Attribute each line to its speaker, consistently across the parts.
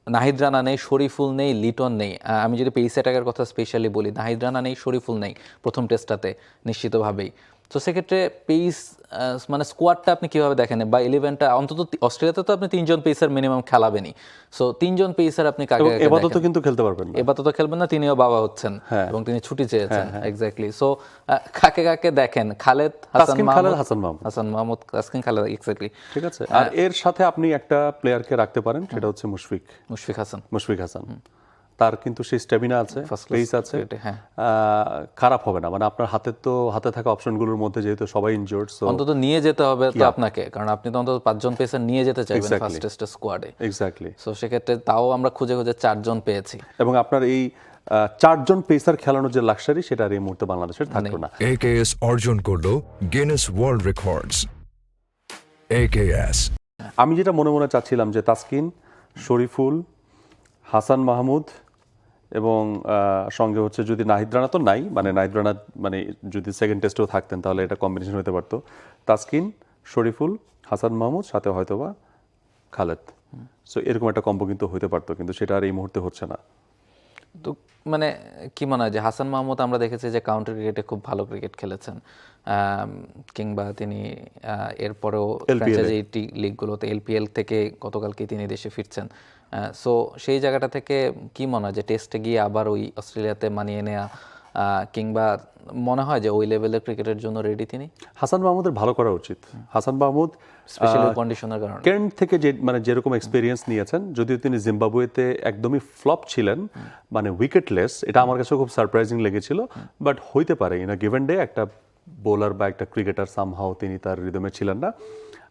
Speaker 1: নাহিদ রানা নেই, শরীফুল নেই, লিটন নেই। আমি যদি পেস অ্যাটাকের কথা স্পেশালি বলি, নাহিদ রানা নেই, শরীফুল নেই প্রথম টেস্টটাতে নিশ্চিতভাবেই। তো সেক্ষেত্রে পেস মানে স্কোয়াডটা আপনি কীভাবে দেখেন, বা 11টা অন্তত অস্ট্রেলিয়াতে তো আপনি 3জন পেসার মিনিমাম খেলাবেনই। সো 3জন পেসার আপনি কাকে
Speaker 2: এবাদত কিন্তু খেলতে পারবেন না,
Speaker 1: এবার তো খেলবেন না, তিনিও বাবা হচ্ছেন এবং তিনি ছুটি চেয়েছেন। এক্স্যাক্টলি। সো কাকে কাকে দেখেন? খালেদ, হাসান মাহমুদ, তাসকিন খালেদ, এক্স্যাক্টলি।
Speaker 2: ঠিক আছে। আর এর সাথে আপনি একটা প্লেয়ারকে রাখতে পারেন, সেটা হচ্ছে মুশফিক হাসান। তার কিন্তু সেই স্ট্যামিনা আছে, পেস আছে, খারাপ হবে না। মানে আপনার হাতে থাকা অপশনগুলোর মধ্যে যেহেতু সবাই ইনজুর্ড, সো
Speaker 1: অন্তত নিয়ে যেতে হবে তো আপনাকে, কারণ আপনি তো অন্তত 5জন পেসার নিয়ে যেতে চাইবেন ফার্স্ট টেস্টের স্কোয়াডে।
Speaker 2: এক্স্যাক্টলি।
Speaker 1: সো সেক্ষেত্রে তাও আমরা খুঁজে 4জন পেয়েছি,
Speaker 2: এবং আপনার এই 4জন পেসার খেলানোর যে লাক্সারি, সেটা আর এই মুহূর্তে বাংলাদেশের থাকতো না।
Speaker 3: AKS অর্জন করলো গিনেস ওয়ার্ল্ড রেকর্ডস। AKS
Speaker 2: আমি যেটা মনে মনে চাচ্ছিলাম যে তাসকিন, শরীফুল, হাসান মাহমুদ এবং সঙ্গে হচ্ছে যদি নাহিদ রানা তো নাই, মানে নাহিদ রানা মানে যদি সেকেন্ড টেস্টেও থাকতেন তাহলে এটা কম্বিনেশন হতে পারতো। তাসকিন, শরীফুল, হাসান মাহমুদ, সাথে হয়তোবা খালেদ। সো এরকম একটা কম্বো কিন্তু হতে পারতো, কিন্তু সেটা আর এই মুহূর্তে হচ্ছে না।
Speaker 1: তো মানে কি মনে হয় যে হাসান মাহমুদ আমরা দেখেছি যে কাউন্টার ক্রিকেটে খুব ভালো ক্রিকেট খেলেছেন, কিংবা তিনি এরপরেও ফ্র্যাঞ্চাইজি লিগগুলোতে LPL থেকে গতকালকে তিনি দেশে ফিরছেন। সো সেই জায়গাটা থেকে কি মনে হয় যে টেস্টে গিয়ে আবার ওই অস্ট্রেলিয়াতে মানিয়ে নেওয়া, কিংবা মনে হয় যে ওই লেভেলের ক্রিকেটের জন্য রেডি তিনি?
Speaker 2: হাসান মাহমুদের ভালো করা উচিত। হাসান মাহমুদ
Speaker 1: স্পেশালি কন্ডিশনের কারণে
Speaker 2: কেন্ট থেকে যেরকম এক্সপেরিয়েন্স নিয়েছেন, যদিও তিনি জিম্বাবুয়েতে একদমই ফ্লপ ছিলেন, মানে উইকেটলেস, এটা আমার কাছে খুব সারপ্রাইজিং লেগেছিল। বাট হইতে পারে ইন আ গিভেন ডে একটা বোলার বা একটা ক্রিকেটার সামহাও তিনি তার রিদমে ছিলেন না।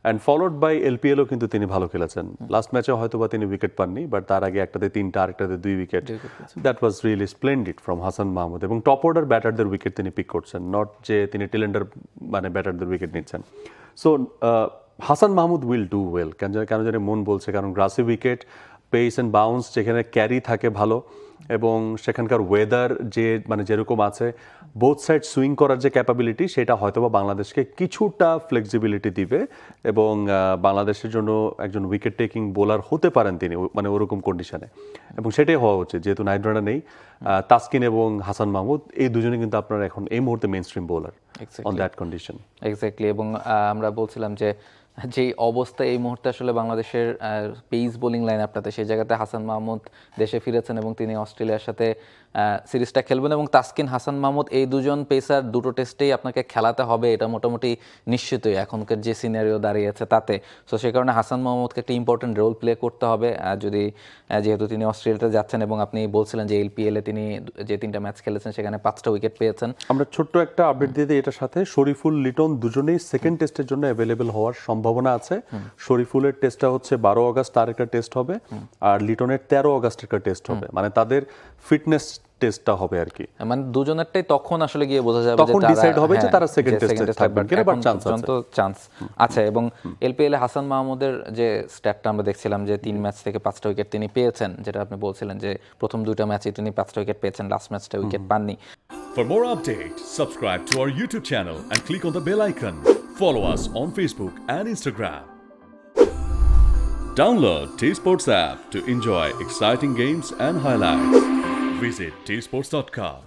Speaker 2: অ্যান্ড ফলোড বাই LPLও কিন্তু তিনি ভালো খেলেছেন। লাস্ট ম্যাচে হয়তো বা তিনি উইকেট পাননি, বাট তার আগে একটাতে 3টা, আরেকটাতে 2 wicket. That was really splendid from Hasan Mahmud. এবং টপ অর্ডার ব্যাটারদের উইকেট তিনি পিক করছেন, নট যে তিনি টেলেন্ডার মানে ব্যাটারদের উইকেট নিচ্ছেন। So Hasan Mahmud will do well. কেন জানি মন বলছে, কারণ grassy wicket, pace and bounce, যেখানে ক্যারি থাকে ভালো, এবং সেখানকার ওয়েদার যেরকম আছে, বোথ সাইড সুইং করার যে ক্যাপাবিলিটি, সেটা হয়তোবা বাংলাদেশকে কিছুটা ফ্লেক্সিবিলিটি দিবে, এবং বাংলাদেশের জন্য একজন উইকেট টেকিং বোলার হতে পারেন তিনি, মানে ওরকম কন্ডিশনে। এবং সেটাই হওয়া উচিত, যেহেতু নাহিদ রানা নেই। তাসকিন এবং হাসান মাহমুদ এই দুজনে কিন্তু আপনার এখন এই মুহূর্তে main stream bowler on that condition.
Speaker 1: Exactly. এবং আমরা বলছিলাম যে যেই অবস্থা এই মুহূর্তে আসলে বাংলাদেশের পেস বোলিং লাইন আপটাতে, সেই জায়গাতে হাসান মাহমুদ দেশে ফিরেছেন এবং তিনি অস্ট্রেলিয়ার সাথে সিরিজটা খেলবেন। এবং তাসকিন, হাসান মাহমুদ এই দুজন পেসার দুটো টেস্টেই আপনাকে খেলাতে হবে, এটা মোটামুটি নিশ্চিতই এখনকার যে সিনারিও দাঁড়িয়েছে তাতে। সো সেই কারণে হাসান মাহমুদকে একটা ইম্পর্টেন্ট রোল প্লে করতে হবে, যেহেতু তিনি অস্ট্রেলিয়াতে যাচ্ছেন। এবং আপনি বলছিলেন যে LPL-এ তিনি যে 3টা ম্যাচ খেলেছেন সেখানে 5টা উইকেট পেয়েছেন।
Speaker 2: আমরা ছোট্ট একটা আপডেট দিয়ে দিই এটার সাথে। শরীফুল, লিটন দুজনেই সেকেন্ড টেস্টের জন্য অ্যাভেলেবেল হওয়ার সম্ভাবনা আছে। শরীফুলের টেস্টটা হচ্ছে 12 অগস্ট, তার একটা টেস্ট হবে, আর লিটনের 13 অগস্ট একটা টেস্ট হবে। মানে তাদের ফিটনেস টেস্টটা হবে আর কি।
Speaker 1: মানে দুজনেরটাই তখন আসলে গিয়ে বোঝা যাবে,
Speaker 2: তখন ডিসাইড হবে যে তারা সেকেন্ড টেস্টে থাকবেন কিনা, বাট
Speaker 1: চান্স আছে। এবং LPL-এ হাসান মাহমুদের যে স্ট্যাটটা আমরা দেখছিলাম যে 3 ম্যাচ থেকে 5টা উইকেট তিনি পেয়েছেন, যেটা আপনি বলছিলেন যে প্রথম 2টা ম্যাচে তিনি 5টা উইকেট পেয়েছেন, লাস্ট ম্যাচটা উইকেট পাননি।
Speaker 4: For more updates, subscribe to our YouTube channel and click on the bell icon. Follow us on Facebook and Instagram. Download T-Sports app to enjoy exciting games and highlights. Visit tsports.com.